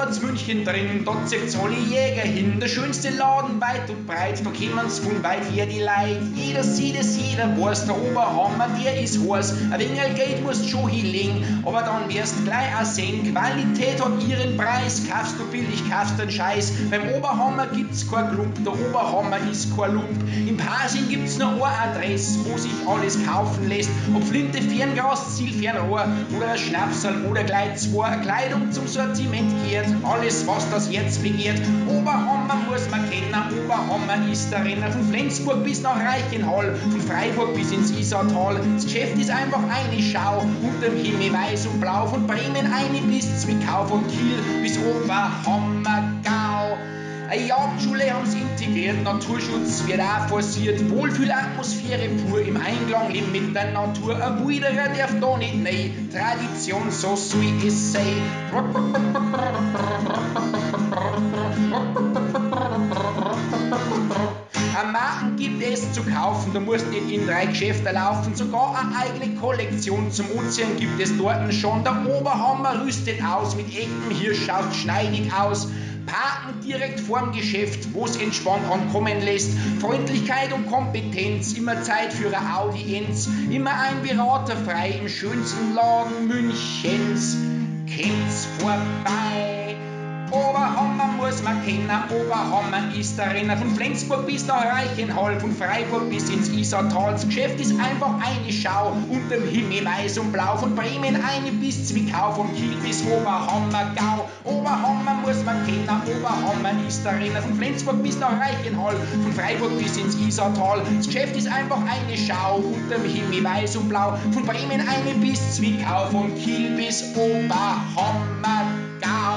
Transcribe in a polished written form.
hat's München drin, dort zieht's alle Jäger hin. Der schönste Laden weit und breit, da kommen's von weit her die Leute. Jeder sieht es, jeder weiß, der Oberhammer, der ist heiß. Ein wenig Geld musst schon hinlegen, aber dann wirst gleich auch sehen, Qualität hat ihren Preis. Kaufst du billig, kaufst den Scheiß. Beim Oberhammer gibt's kein Klump, der Oberhammer ist kein Lump. Im Pasing gibt's nur eine Adresse, wo sich alles kaufen lässt. Ob Flinte, Ferngras, Zielfernrohr oder ein Schnapsal oder gleich zwei. Kleidung zum Sortiment gehört, alles was das Herz begehrt. Oberhammer muss man kennen, Oberhammer ist der Renner. Von Flensburg bis nach Reichenhall, von Freiburg bis ins Isartal. Das Geschäft ist einfach eine Schau, unterm Himmel weiß und blau. Von Bremen eine bis Zwickau, von Kiel bis Oberhammergau. Eine Jagdschule haben's integriert, Naturschutz wird auch forciert. Wohlfühlatmosphäre pur im Einklang leben mit der Natur. Ein Wilderer darf da nicht nein, Tradition, so soll es sein. Eine Marken gibt es zu kaufen, du musst nicht in 3 Geschäfte laufen. Sogar eine eigene Kollektion zum Ozean gibt es dort schon. Der Oberhammer rüstet aus, mit echtem Hirsch schaut schneidig aus. Parken direkt vorm Geschäft, wo's entspannt ankommen lässt. Freundlichkeit und Kompetenz, immer Zeit für eine Audienz. Immer ein Berater frei im schönsten Laden Münchens. Kennt's vorbei. Oberhammer muss man kennen, Oberhammer ist der Renner. Von Flensburg bis nach Reichenhall, von Freiburg bis ins Isartal. Das Geschäft ist einfach eine Schau, unterm Himmel weiß und blau. Von Bremen eine bis Zwickau, von Kiel bis Oberhammergau. Oberhammer muss man kennen, Oberhammer ist der Renner. Von Flensburg bis nach Reichenhall, von Freiburg bis ins Isartal. Das Geschäft ist einfach eine Schau, unterm Himmel weiß und blau. Von Bremen eine bis Zwickau, von Kiel bis Oberhammergau.